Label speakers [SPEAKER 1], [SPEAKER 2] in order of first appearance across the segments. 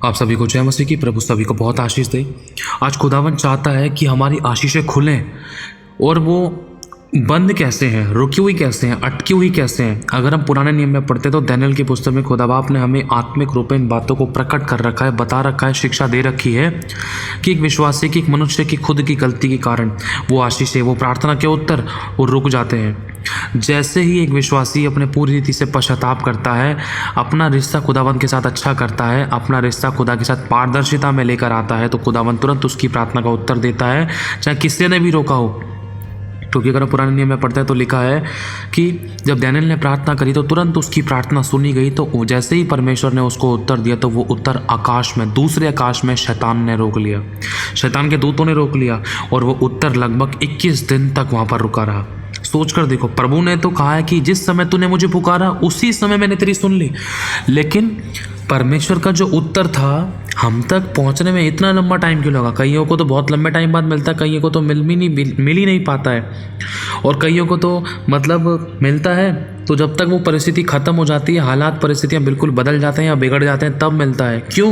[SPEAKER 1] आप सभी को जय मसीह की। प्रभु सभी को बहुत आशीष दे। आज खुदावन चाहता है कि हमारी आशीषें खुलें, और वो बंद कैसे हैं, रुकी हुई कैसे हैं, अटकी हुई कैसे हैं। अगर हम पुराने नियम में पढ़ते तो दानियेल की पुस्तक में खुदा बाप ने हमें आत्मिक रूप में इन बातों को प्रकट कर रखा है, बता रखा है, शिक्षा दे रखी है कि एक विश्वासी की, एक मनुष्य की खुद की गलती के कारण वो आशीषें, वो प्रार्थना के उत्तर वो रुक जाते हैं। जैसे ही एक विश्वासी अपने पूरी रीति से पश्चाताप करता है, अपना रिश्ता खुदावंत के साथ अच्छा करता है, अपना रिश्ता खुदा के साथ पारदर्शिता में लेकर आता है, तो खुदावंत तुरंत उसकी प्रार्थना का उत्तर देता है, चाहे किसी ने भी रोका हो। क्योंकि अगर हम पुराने नियम में पढ़ते हैं तो लिखा है कि जब दानियेल ने प्रार्थना करी तो तुरंत उसकी प्रार्थना सुनी गई। तो जैसे ही परमेश्वर ने उसको उत्तर दिया तो वो उत्तर आकाश में, दूसरे आकाश में शैतान ने रोक लिया, शैतान के दूतों ने रोक लिया, और वो उत्तर लगभग 21 दिन तक वहाँ पर रुका रहा। सोच कर देखो, प्रभु ने तो कहा है कि जिस समय तूने मुझे पुकारा उसी समय मैंने तेरी सुन ली, लेकिन परमेश्वर का जो उत्तर था हम तक पहुंचने में इतना लंबा टाइम क्यों लगा। कईयों को तो बहुत लंबे टाइम बाद मिलता है, कईयों को तो मिल ही नहीं पाता है, और कईयों को तो मतलब मिलता है तो जब तक वो परिस्थिति ख़त्म हो जाती है, हालात परिस्थितियाँ बिल्कुल बदल जाते हैं या बिगड़ जाते हैं, तब मिलता है। क्यों?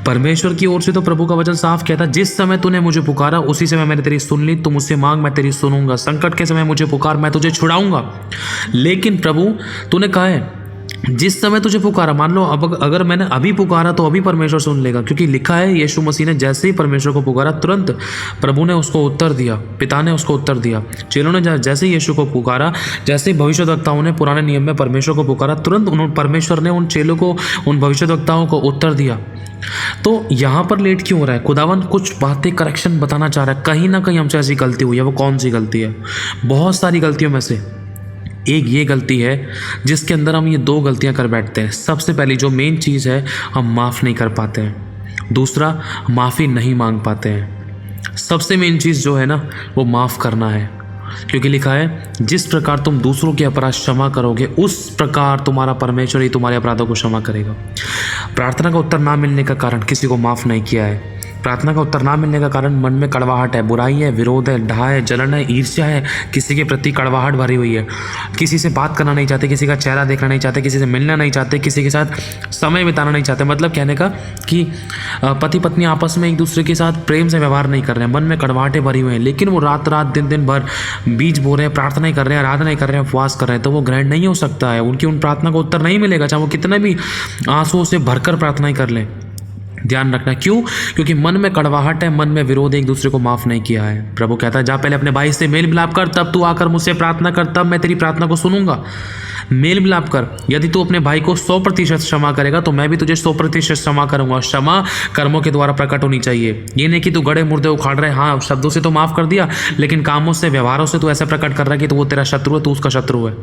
[SPEAKER 1] परमेश्वर की ओर से तो प्रभु का वचन साफ कहता है, जिस समय तूने मुझे पुकारा उसी समय मैंने तेरी सुन ली, तू मुझसे मांग मैं तेरी सुनूंगा, संकट के समय मुझे पुकार मैं तुझे छुड़ाऊंगा। लेकिन प्रभु तूने कहा है जिस समय तुझे पुकारा, मान लो अब अगर मैंने अभी पुकारा तो अभी परमेश्वर सुन लेगा, क्योंकि लिखा है यीशु मसीह ने जैसे ही परमेश्वर को पुकारा तुरंत प्रभु ने उसको उत्तर दिया, पिता ने उसको उत्तर दिया। चेलों ने जैसे ही यीशु को पुकारा, जैसे ही भविष्यद्वक्ताओं ने पुराने नियम में परमेश्वर को पुकारा, तुरंत परमेश्वर ने उन चेलों को, उन भविष्यद्वक्ताओं को उत्तर दिया। तो यहाँ पर लेट क्यों हो रहा है? खुदावन कुछ बातें करेक्शन बताना चाह रहा है। कहीं ना कहीं हमसे ऐसी गलती हुई है। वो कौन सी गलती है? बहुत सारी गलतियों में से एक ये गलती है जिसके अंदर हम ये दो गलतियां कर बैठते हैं। सबसे पहली जो मेन चीज़ है, हम माफ़ नहीं कर पाते हैं। दूसरा, माफ़ी नहीं मांग पाते हैं। सबसे मेन चीज़ जो है ना, वो माफ़ करना है, क्योंकि लिखा है जिस प्रकार तुम दूसरों के अपराध क्षमा करोगे उस प्रकार तुम्हारा परमेश्वर ही तुम्हारे अपराधों को क्षमा करेगा। प्रार्थना का उत्तर ना मिलने का कारण किसी को माफ़ नहीं किया है। प्रार्थना का उत्तर ना मिलने का कारण मन में कड़वाहट है, बुराई है, विरोध है, डाह है, जलन है, ईर्ष्या है, किसी के प्रति कड़वाहट भरी हुई है, किसी से बात करना नहीं चाहते, किसी का चेहरा देखना नहीं चाहते, किसी से मिलना नहीं चाहते, किसी के साथ समय बिताना नहीं चाहते। मतलब कहने का कि पति पत्नी आपस में एक दूसरे के साथ प्रेम से व्यवहार नहीं कर रहे हैं, मन में कड़वाहटें भरी हुई हैं, लेकिन वो रात रात दिन दिन भर बीज बो रहे हैं, प्रार्थना कर रहे हैं, आराधना कर रहे हैं, उपवास कर रहे हैं, तो वो ग्रहण नहीं हो सकता है। उनकी उन प्रार्थना को उत्तर नहीं मिलेगा, चाहे वो कितने भी आंसुओं से भरकर प्रार्थना कर लें। ध्यान रखना, क्यों? क्योंकि मन में कड़वाहट है, मन में विरोध, एक दूसरे को माफ़ नहीं किया है। प्रभु कहता है जा पहले अपने भाई से मेल मिलाप कर, तब तू आकर मुझसे प्रार्थना कर, तब मैं तेरी प्रार्थना को सुनूंगा। मेल मिलाप कर। यदि तू अपने भाई को 100% क्षमा करेगा तो मैं भी तुझे 100% क्षमा करूंगा। क्षमा कर्मों के द्वारा प्रकट होनी चाहिए। ये नहीं कि तू गड़े मुर्दे उखाड़ रहे, हाँ शब्दों से तो माफ़ कर दिया, लेकिन कामों से, व्यवहारों से तू ऐसा प्रकट कर रहा है कि तो वो तेरा शत्रु है, तू उसका शत्रु है।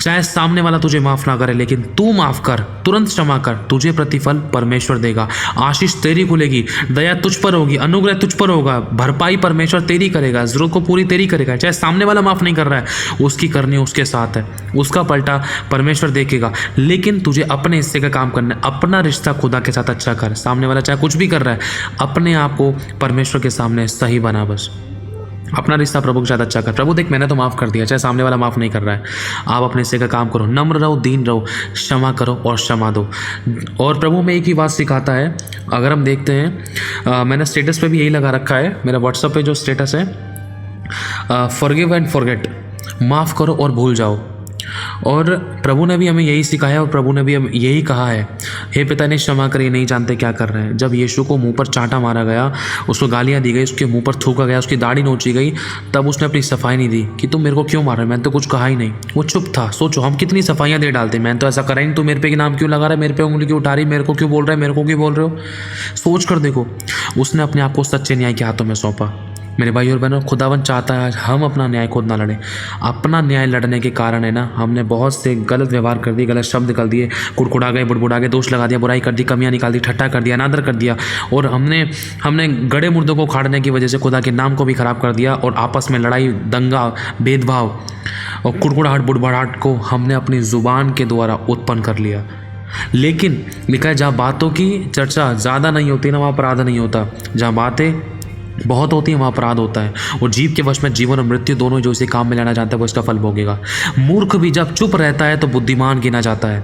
[SPEAKER 1] चाहे सामने वाला तुझे माफ़ ना करे, लेकिन तू माफ़ कर, तुरंत क्षमा कर, तुझे प्रतिफल परमेश्वर देगा। आशीष तेरी खुलेगी, दया तुझ पर होगी, अनुग्रह तुझ पर होगा, भरपाई परमेश्वर तेरी करेगा, जरूरत को पूरी तेरी करेगा। चाहे सामने वाला माफ़ नहीं कर रहा है, उसकी करनी उसके साथ है, उसका पलटा परमेश्वर देखेगा। लेकिन तुझे अपने हिस्से का काम करना है। अपना रिश्ता खुदा के साथ अच्छा कर। सामने वाला चाहे कुछ भी कर रहा है, अपने आप को परमेश्वर के सामने सही बना। बस अपना रिश्ता प्रभु के साथ अच्छा कर। प्रभु देख मैंने तो माफ़ कर दिया, चाहे सामने वाला माफ़ नहीं कर रहा है, आप अपने हिस्से का काम करो, नम्र रहो, दीन रहो, क्षमा करो और क्षमा दो। और प्रभु में एक ही बात सिखाता है। अगर हम देखते हैं, मैंने स्टेटस पे भी यही लगा रखा है, मेरा व्हाट्सएप पे जो स्टेटस है, फॉरगिव एंड फॉरगेट, माफ़ करो और भूल जाओ। और प्रभु ने भी हमें यही सिखाया, और प्रभु ने भी हमें यही कहा है, हे पिता ने क्षमा कर, ये नहीं जानते क्या कर रहे हैं। जब यीशु को मुंह पर चांटा मारा गया, उसको गालियां दी गई, उसके मुंह पर थूका गया, उसकी दाढ़ी नोची गई, तब उसने अपनी सफाई नहीं दी कि तुम मेरे को क्यों मार रहे हो, मैंने तो कुछ कहा ही नहीं। वो चुप था। सोचो हम कितनी सफाइयाँ दे डालते, मैंने तो ऐसा करा ही नहीं, तू मेरे पे नाम क्यों लगा रहा है, मेरे पे उंगली क्यों उठा रही, मेरे को क्यों बोल रहा है, मेरे को क्यों बोल रहे हो। सोच कर देखो, उसने अपने आप को सच्चे न्याय के हाथों में सौंपा। मेरे भाई और बहनों, खुदावन चाहता है आज हम अपना न्याय खुद ना लड़ें। अपना न्याय लड़ने के कारण है ना, हमने बहुत से गलत व्यवहार कर दिए, गलत शब्द कर दिए, कुड़कुड़ा गए, बुड़बुड़ा गए, दोष लगा दिया, बुराई कर दी, कमियां निकाल दी, ठट्ठा कर दिया, अनादर कर दिया, और हमने गड़े मुर्दों को उखाड़ने की वजह से खुदा के नाम को भी खराब कर दिया, और आपस में लड़ाई, दंगा, भेदभाव और कुड़कुड़ाहट, बुड़बुड़ाहट को हमने अपनी ज़ुबान के द्वारा उत्पन्न कर लिया। लेकिन लिखा है जहाँ बातों की चर्चा ज़्यादा नहीं होती ना, वहाँ अपराध नहीं होता। जहाँ बातें बहुत होती है वहाँ अपराध होता है। और जीव के वश में जीवन और मृत्यु दोनों, जो इसे काम में लेना चाहता है वो इसका फल भोगेगा। मूर्ख भी जब चुप रहता है तो बुद्धिमान गिना जाता है।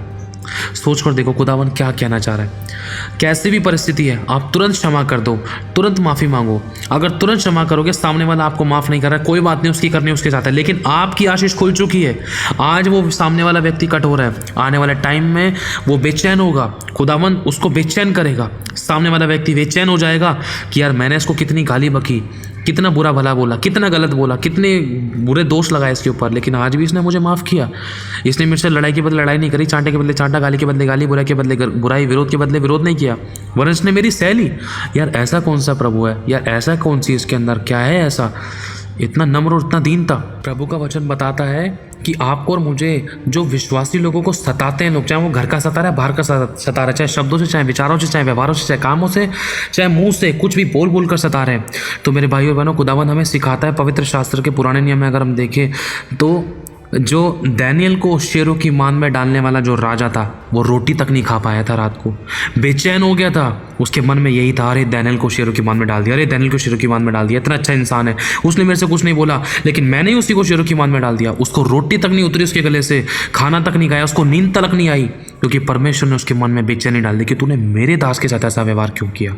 [SPEAKER 1] सोच कर देखो खुदावन क्या कहना चाह रहा है। कैसी भी परिस्थिति है, आप तुरंत क्षमा कर दो, तुरंत माफ़ी मांगो। अगर तुरंत क्षमा करोगे, सामने वाला आपको माफ़ नहीं कर रहा है, कोई बात नहीं, उसकी करनी उसके साथ है, लेकिन आपकी आशीष खुल चुकी है। आज वो सामने वाला व्यक्ति कठोर है, आने वाले टाइम में वो बेचैन होगा, खुदावन उसको बेचैन करेगा। सामने वाला व्यक्ति बेचैन हो जाएगा कि यार मैंने इसको कितनी गाली बकी, कितना बुरा भला बोला, कितना गलत बोला, कितने बुरे दोष लगाए इसके ऊपर, लेकिन आज भी इसने मुझे माफ़ किया। इसने मेरे से लड़ाई के बदले लड़ाई नहीं करी, चांटे के बदले चांटा, गाली के बदले गाली, बुराई के बदले बुराई, विरोध के बदले विरोध नहीं किया, वरन इसने मेरी सह ली। यार ऐसा कौन सा प्रभु है यार, ऐसा कौन सी इसके अंदर क्या है ऐसा, इतना नम्र और इतना दीनता। प्रभु का वचन बताता है कि आपको और मुझे जो विश्वासी लोगों को सताते हैं लोग, चाहे वो घर का सता रहा है, बाहर का सता रहा है, चाहे शब्दों से, चाहे विचारों से, चाहे व्यवहारों से, चाहे कामों से, चाहे मुंह से, कुछ भी बोल बोल कर सता रहे हैं, तो मेरे भाइयों और बहनों, खुदावन हमें सिखाता है पवित्र शास्त्र के पुराने नियम में अगर हम देखें तो जो दानियल को शेरों की मान में डालने वाला जो राजा था, वो रोटी तक नहीं खा पाया था, रात को बेचैन हो गया था। उसके मन में यही था, अरे दानियल को शेरों की मान में डाल दिया, अरे दानियल को शेरों की मान में डाल दिया, इतना अच्छा इंसान है, उसने मेरे से कुछ नहीं बोला, लेकिन मैंने ही उसी को शेरों की मान में डाल दिया। उसको रोटी तक नहीं उतरी उसके गले से, खाना तक नहीं खाया, उसको नींद तक नहीं आई, क्योंकि परमेश्वर ने उसके मन में बेचैनी डाल दी कि तूने मेरे दास के साथ ऐसा व्यवहार क्यों किया।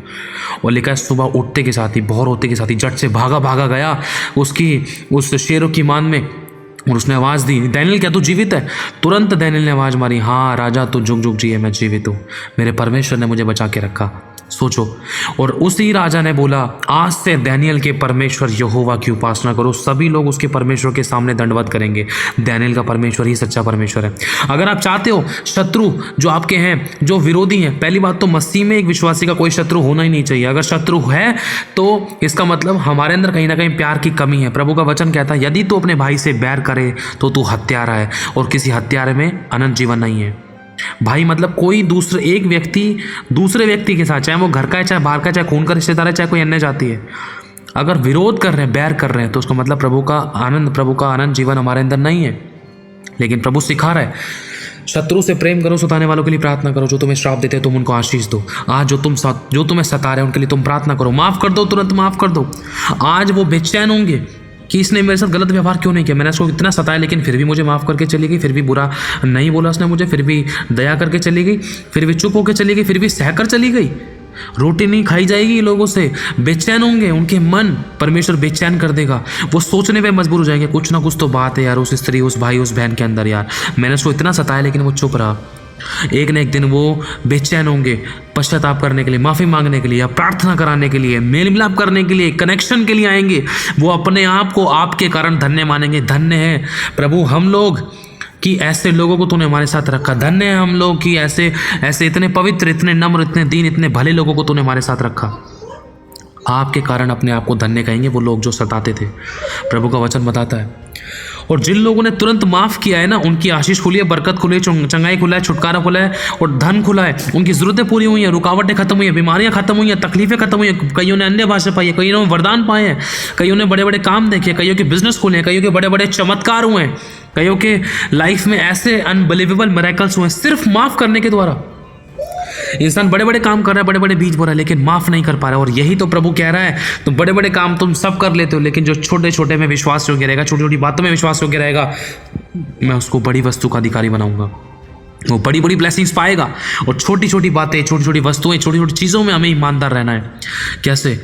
[SPEAKER 1] और लिखा है सुबह उठते के साथ ही, भोर होते के साथ ही झट से भागा भागा गया उस शेरों की मान में, और उसने आवाज़ दी, दानियल क्या तू जीवित है? तुरंत दानियल ने आवाज़ मारी, हाँ राजा तू जुग जुग जिए, मैं जीवित हूँ, मेरे परमेश्वर ने मुझे बचा के रखा। सोचो, और उसी राजा ने बोला, आज से दानियल के परमेश्वर यहोवा की उपासना करो। सभी लोग उसके परमेश्वर के सामने दंडवत करेंगे। दानियल का परमेश्वर ही सच्चा परमेश्वर है। अगर आप चाहते हो शत्रु जो आपके हैं, जो विरोधी हैं, पहली बात तो मसीह में एक विश्वासी का कोई शत्रु होना ही नहीं चाहिए। अगर शत्रु है तो इसका मतलब हमारे अंदर कहीं ना कहीं प्यार की कमी है। प्रभु का वचन कहता है, यदि तू अपने भाई से बैर करे तो तू हत्यारा है, और किसी हत्यारे में अनंत जीवन नहीं है। भाई मतलब कोई एक व्यक्ति दूसरे व्यक्ति के साथ, चाहे वो घर का है, चाहे बाहर का, चाहे खून का रिश्तेदार है, चाहे कोई अन्य जाति है, अगर विरोध कर रहे हैं, बैर कर रहे हैं, तो उसका मतलब प्रभु का आनंद जीवन हमारे अंदर नहीं है। लेकिन प्रभु सिखा रहा है, शत्रु से प्रेम करो, सताने वालों के लिए प्रार्थना करो, जो तुम्हें श्राप देते हैं तुम उनको आशीष दो। आज जो तुम्हें सता रहे हैं उनके लिए तुम प्रार्थना करो, माफ़ कर दो, तुरंत माफ़ कर दो। आज वो बेचैन होंगे कि इसने मेरे साथ गलत व्यवहार क्यों नहीं किया, मैंने इसको इतना सताया लेकिन फिर भी मुझे माफ़ करके चली गई, फिर भी बुरा नहीं बोला उसने मुझे, फिर भी दया करके चली गई, फिर भी चुप होकर चली गई, फिर भी सहकर चली गई। रोटी नहीं खाई जाएगी लोगों से, बेचैन होंगे, उनके मन परमेश्वर बेचैन कर देगा। वो सोचने पे मजबूर हो जाएंगे, कुछ ना कुछ तो बात है यार उस स्त्री, उस भाई, उस बहन के अंदर, यार मैंने उसको इतना सताया लेकिन वो चुप रहा। एक न एक दिन वो बेचैन होंगे, पश्चाताप करने के लिए, माफ़ी मांगने के लिए, या प्रार्थना कराने के लिए, मेल मिलाप करने के लिए, कनेक्शन के लिए आएंगे। वो अपने आप को आपके कारण धन्य मानेंगे। धन्य है प्रभु हम लोग कि ऐसे लोगों को तूने हमारे साथ रखा। धन्य है हम लोग कि ऐसे इतने पवित्र, इतने नम्र, इतने दीन, इतने भले लोगों को तूने हमारे साथ रखा। आपके कारण अपने आप को धन्य कहेंगे वो लोग जो सताते थे। प्रभु का वचन बताता है, और जिन लोगों ने तुरंत माफ़ किया है ना, उनकी आशीष खुली है, बरकत खुली है, चंगाई खुला है, छुटकारा खुला है, और धन खुला है। उनकी ज़रूरतें पूरी हुई हैं, रुकावटें खत्म हुई हैं, बीमारियां खत्म हुई हैं, तकलीफें खत्म हुई हैं। कईयों ने अन्य भाषा पाई है, कईयों ने वरदान पाए हैं, कईयों ने बड़े बड़े काम देखे, कईयों के बिजनेस खुले हैं, कईयों के बड़े बड़े चमत्कार हुए हैं, कईयों के लाइफ में ऐसे अनबिलीवेबल मिरेकल्स हुए हैं सिर्फ माफ़ करने के द्वारा। इंसान बड़े बड़े काम कर रहा है, बड़े बड़े बीज बो रहा है, लेकिन माफ़ नहीं कर पा रहा है। और यही तो प्रभु कह रहा है, तुम बड़े बड़े काम तुम सब कर लेते हो, लेकिन जो छोटे छोटे में विश्वास योग्य रहेगा, छोटी छोटी बातों में विश्वास योग्य रहेगा, मैं उसको बड़ी वस्तु का अधिकारी बनाऊंगा। वो बड़ी बड़ी ब्लेसिंग्स पाएगा। और छोटी छोटी बातें, छोटी छोटी वस्तुएं, छोटी छोटी चीज़ों में हमें ईमानदार रहना है। कैसे?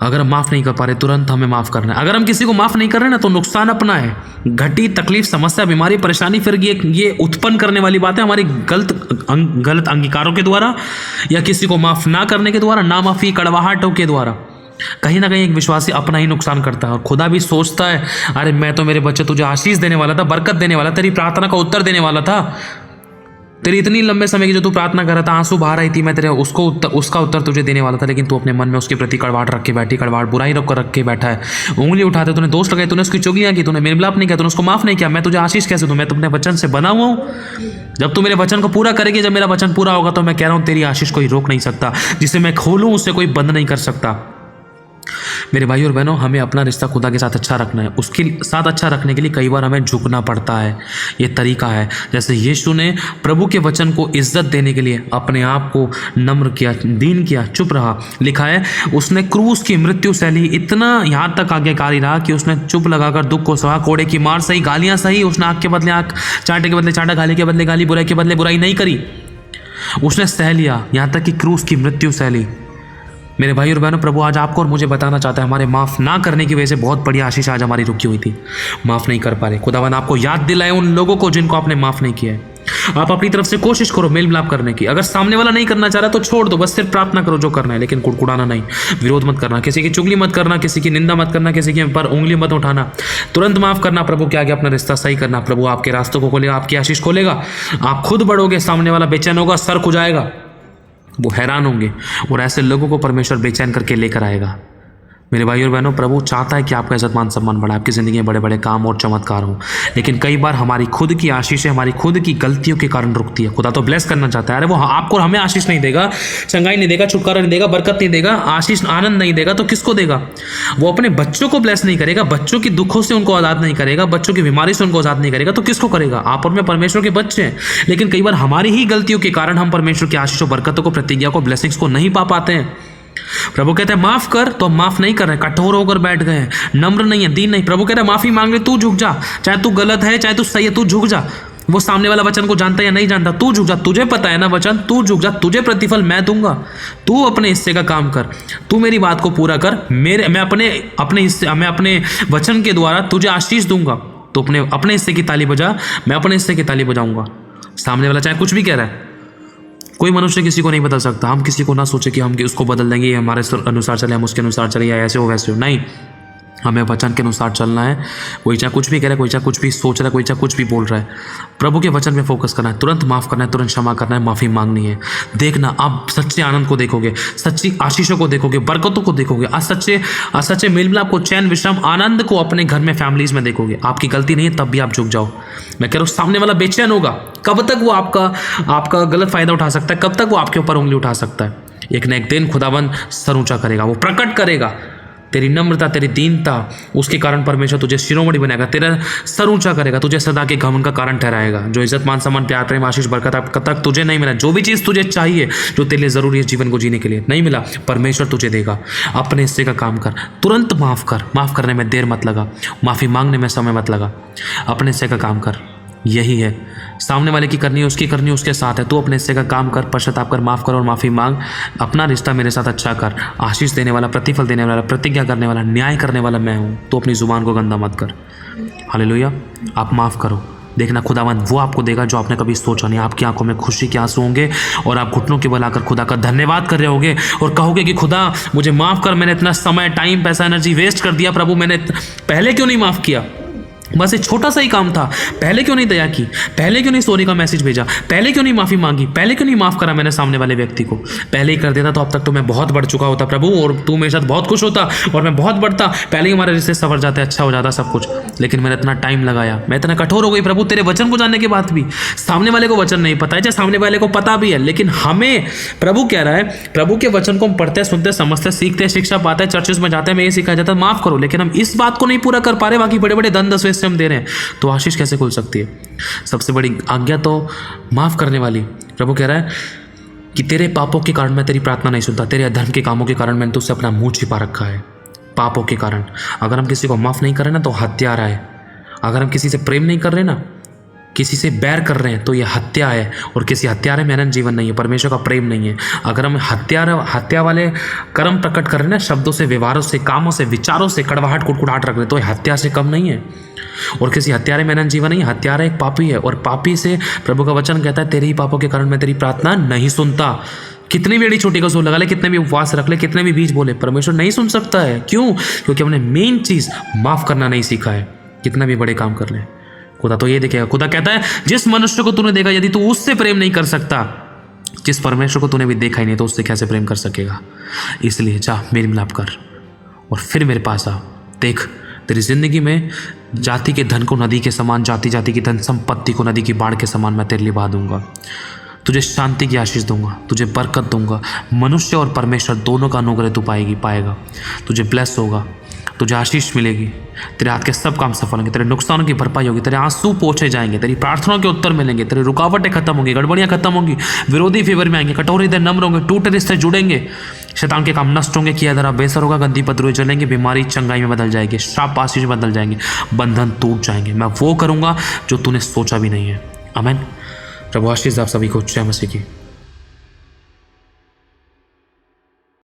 [SPEAKER 1] अगर हम माफ़ नहीं कर पा रहे, तुरंत हमें माफ़ करना है। अगर हम किसी को माफ़ नहीं कर रहे ना, तो नुकसान अपना है। घटी, तकलीफ, समस्या, बीमारी, परेशानी फिर ये उत्पन्न करने वाली बात है हमारी गलत अंगीकारों के द्वारा, या किसी को माफ़ ना करने के द्वारा, ना माफ़ी, कड़वाहटों के द्वारा। कहीं ना कहीं एक विश्वासी अपना ही नुकसान करता है। और खुदा भी सोचता है, अरे मैं तो मेरे बच्चे तुझे आशीष देने वाला था, बरकत देने वाला, तेरी प्रार्थना का उत्तर देने वाला था। तेरी इतनी लंबे समय की जो तू प्रार्थना कर रहा था, आंसू बहा रही थी, मैं तेरे उसका उत्तर तुझे देने वाला था, लेकिन तू अपने मन में उसके प्रति कड़वाहट रख के बैठी, कड़वाहट, बुराई रख के बैठा है। उंगली उठाते तूने दोष लगाए, तूने उसकी चुगलियां की, तूने मेल मिलाप नहीं किया, तूने उसको माफ़ नहीं किया। मैं तुझे आशीष कैसे दूं? मैं तो अपने वचन से बना हुआ हूँ। जब तू मेरे वचन को पूरा करेगी, जब मेरा वचन पूरा होगा, तो मैं कह रहा हूँ तेरी आशीष कोई रोक नहीं सकता। जिसे मैं खोलूँ उससे कोई बंद नहीं कर सकता। मेरे भाई और बहनों, हमें अपना रिश्ता खुदा के साथ अच्छा रखना है। उसके साथ अच्छा रखने के लिए कई बार हमें झुकना पड़ता है। ये तरीका है। जैसे यीशु ने प्रभु के वचन को इज्जत देने के लिए अपने आप को नम्र किया, दीन किया, चुप रहा। लिखा है उसने क्रूस की मृत्यु सहली, इतना यहाँ तक आज्ञाकारी रहा कि उसने चुप लगाकर दुख को सहा, कोड़े की मार सही, गालियाँ सही, उसने आँख के बदले आँख, चांटे के बदले चांटा, गाली के बदले गाली, बुराई के बदले बुराई नहीं करी। उसने सह लिया, यहाँ तक कि क्रूस की मृत्यु सह ली। मेरे भाई और बहनों, प्रभु आज आपको और मुझे बताना चाहता है, हमारे माफ़ ना करने की वजह से बहुत बड़ी आशीष आज हमारी रुकी हुई थी, माफ़ नहीं कर पा रहे। खुदावन आपको याद दिलाए उन लोगों को जिनको आपने माफ़ नहीं किया है। आप अपनी तरफ से कोशिश करो मेल मिलाप करने की। अगर सामने वाला नहीं करना चाह रहा तो छोड़ दो, बस सिर्फ प्रार्थना करो जो करना है, लेकिन कुड़कुड़ाना नहीं, विरोध मत करना, किसी की चुगली मत करना, किसी की निंदा मत करना, किसी के पर उंगली मत उठाना, तुरंत माफ़ करना। प्रभु के आगे अपना रिश्ता सही करना। प्रभु आपके रास्तों को खोलेगा, आपकी आशीष खोलेगा, आप खुद बढ़ोगे, सामने वाला बेचैन होगा, सर खुजाएगा, वो हैरान होंगे, और ऐसे लोगों को परमेश्वर बेचैन करके लेकर आएगा। मेरे भाई और बहनों, प्रभु चाहता है कि आपका इज्जत मान सम्मान बढ़े, आपकी ज़िंदगी में बड़े बड़े काम और चमत्कार हो, लेकिन कई बार हमारी खुद की आशीष हमारी खुद की गलतियों के कारण रुकती है। खुदा तो ब्लेस करना चाहता है, अरे वो आपको और हमें आशीष नहीं देगा, चंगाई नहीं देगा, छुटकारा नहीं देगा, बरकत नहीं देगा, आशीष आनंद नहीं देगा, तो किसको देगा? वो अपने बच्चों को ब्लेस नहीं करेगा, बच्चों की दुखों से उनको आज़ाद नहीं करेगा, बच्चों की बीमारी से उनको आज़ाद नहीं करेगा, तो किसको करेगा? आप और मैं परमेश्वर के बच्चे हैं, लेकिन कई बार हमारी ही गलतियों के कारण हम परमेश्वर की आशीष और बरकतों को, प्रतिज्ञा को, ब्लेसिंग्स को नहीं पा पाते हैं। प्रभु कहते हैं माफ कर, तो माफ नहीं कर रहे, कठोर होकर बैठ गए हैं, नम्र नहीं है, दीन नहीं। प्रभु कहते हैं माफी मांग ले, तू झुक जा, चाहे तू गलत है चाहे तू सही है, तू झुक जा। वो सामने वाला वचन को जानता है या नहीं जानता, तू झुक जा, तुझे पता है ना वचन, तू झुक जा, तुझे प्रतिफल मैं दूंगा, तू अपने हिस्से का काम कर, तू मेरी बात को पूरा कर, मैं अपने वचन के द्वारा तुझे आशीष दूंगा, तो अपने हिस्से की ताली बजा, मैं अपने हिस्से की ताली बजाऊंगा। सामने वाला चाहे कुछ भी कह रहा है, कोई मनुष्य किसी को नहीं बदल सकता। हम किसी को ना सोचे कि हम उसको बदल देंगे, ये हमारे अनुसार चले, हम उसके अनुसार चले, या ऐसे हो वैसे हो, नहीं, हमें वचन के अनुसार चलना है। कोई चाहे कुछ भी कह रहा है, कोई चाहे कुछ भी सोच रहा है, कोई चाहे कुछ भी बोल रहा है, प्रभु के वचन पे फोकस करना है, तुरंत माफ़ करना है, तुरंत क्षमा करना है, माफ़ी मांगनी है। देखना, आप सच्चे आनंद को देखोगे, सच्ची आशीषों को देखोगे, बरकतों को देखोगे, सच्चे मेल मिलाप को, चैन विश्राम आनंद को अपने घर में, फैमिलीज में देखोगे। आपकी गलती नहीं है तब भी आप झुक जाओ। मैं कह रहा हूँ सामने वाला बेचैन होगा, कब तक वो आपका गलत फ़ायदा उठा सकता है, कब तक वो आपके ऊपर उंगली उठा सकता है। एक न एक दिन खुदाबंद सर ऊँचा करेगा, वो प्रकट करेगा तेरी नम्रता, तेरी दीनता, उसके कारण परमेश्वर तुझे शिरोमणि बनाएगा, तेरा सर ऊंचा करेगा, तुझे सदा के घमंड का कारण ठहराएगा। जो इज्जत मान सम्मान प्यार प्रेम आशीष बरकत अब तक तुझे नहीं मिला, जो भी चीज़ तुझे चाहिए, जो तेरे लिए ज़रूरी है जीवन को जीने के लिए, नहीं मिला, परमेश्वर तुझे देगा। अपने हिस्से का काम कर, तुरंत माफ़ कर, माफ़ करने में देर मत लगा, माफ़ी मांगने में समय मत लगा, अपने हिस्से का काम कर। यही है, सामने वाले की करनी है, उसकी करनी है, उसके साथ है। तू अपने हिस्से का काम कर, पश्चाताप कर, माफ़ कर और माफ़ी मांग। अपना रिश्ता मेरे साथ अच्छा कर। आशीष देने वाला, प्रतिफल देने वाला, प्रतिज्ञा करने वाला, न्याय करने वाला मैं हूँ। तो अपनी ज़ुबान को गंदा मत कर। हालेलुया। आप माफ़ करो, देखना खुदावंद वो आपको देगा जो आपने कभी सोचा नहीं। आपकी आंखों में खुशी के आंसू होंगे और आप घुटनों के बल आकर खुदा का धन्यवाद कर रहे होगे और कहोगे कि खुदा मुझे माफ़ कर, मैंने इतना समय, टाइम, पैसा, एनर्जी वेस्ट कर दिया। प्रभु मैंने पहले क्यों नहीं माफ़ किया? बस एक छोटा सा ही काम था, पहले क्यों नहीं दया की, पहले क्यों नहीं सॉरी का मैसेज भेजा, पहले क्यों नहीं माफ़ी मांगी, पहले क्यों नहीं माफ़ करा मैंने सामने वाले व्यक्ति को। पहले ही कर देता तो अब तक तो मैं बहुत बढ़ चुका होता प्रभु, और तू मेरे साथ बहुत खुश होता और मैं बहुत बढ़ता। पहले ही हमारे रिश्ते सवर जाते, अच्छा हो जाता सब कुछ, लेकिन मैंने इतना टाइम लगाया, मैं इतना कठोर हो गई प्रभु तेरे वचन को जानने के बाद भी। सामने वाले को वचन नहीं पता है, चाहे सामने वाले को पता भी है, लेकिन हमें प्रभु कह रहा है, प्रभु के वचन को हम पढ़ते, सुनते, समझते, सीखते, शिक्षा पाते हैं, चर्चेस में जाते हैं, मैं ये सिखाया जाता है माफ़ करो, लेकिन हम इस बात को नहीं पूरा कर पा रहे, बाकी बड़े बड़े दंड दसवें से हम दे रहे हैं, तो आशीष कैसे खुल सकती है? सबसे बड़ी आज्ञा तो माफ करने वाली। प्रभु कह रहा है कि तेरे पापों के कारण मैं तेरी प्रार्थना नहीं सुनता, तेरे अधर्म के कामों के कारण मैंने तुझसे अपना मुंह छिपा रखा है। पापों के कारण अगर हम किसी को माफ नहीं कर रहे ना तो हत्यारा है। अगर हम किसी से प्रेम नहीं कर रहे ना, किसी से बैर कर रहे हैं तो यह हत्या है, और किसी हत्यारे में अनंत जीवन नहीं है, परमेश्वर का प्रेम नहीं है। अगर हम हत्या वाले कर्म प्रकट कर रहे हैं ना, शब्दों से, व्यवहारों से, कामों से, विचारों से कड़वाहट कुड़कुड़ाहट रख रहे हैं, तो यह हत्या से कम नहीं है। और किसी हत्यारे में अनंत जीवन नहीं है। हत्यारा एक पापी है, और पापी से प्रभु का वचन कहता है तेरे ही पापों के कारण मैं तेरी प्रार्थना नहीं सुनता। कितनी भी एड़ी छोटी का जोर लगा ले, कितने भी उपवास रख ले, कितने भी बीज बोले, परमेश्वर नहीं सुन सकता है। क्यों? क्योंकि हमने मेन चीज़ माफ़ करना नहीं सीखा है। कितना भी बड़े काम कर ले, खुदा तो ये देखेगा। खुदा कहता है जिस मनुष्य को तूने देखा, यदि तू उससे प्रेम नहीं कर सकता, जिस परमेश्वर को तूने भी देखा ही नहीं, तो उससे कैसे प्रेम कर सकेगा? इसलिए जा मेल मिलाप कर और फिर मेरे पास आ। देख तेरी जिंदगी में जाति के धन को नदी के समान, जाति जाति की धन संपत्ति को नदी की बाढ़ के समान मैं तेरे लिए बहा दूंगा। तुझे शांति की आशीष दूंगा, तुझे बरकत दूंगा। मनुष्य और परमेश्वर दोनों का अनुग्रह तू पाएगा। तुझे ब्लेस होगा, तुझे आशीष मिलेगी, तेरे हाथ के सब काम सफल होंगे, तेरे नुकसानों की भरपाई होगी, तेरे आंसू पोंछे जाएंगे, तेरी प्रार्थनाओं के उत्तर मिलेंगे, तेरी रुकावटें खत्म होंगी, गड़बड़ियाँ खत्म होंगी, विरोधी फेवर में आएंगे, कठोर हृदय नम्र होंगे, टूटे रिश्ते जुड़ेंगे, शैतान के काम नष्ट होंगे, किया धरा बेसर होगा, गंदी पत्रुएं जलेंगे, बीमारी चंगाई में बदल जाएगी, श्राप आशीष में बदल जाएंगे, बंधन टूट जाएंगे। मैं वो करूँगा जो तूने सोचा भी नहीं है। आमीन। प्रभु आशीष आप सभी को, जय मसीह की।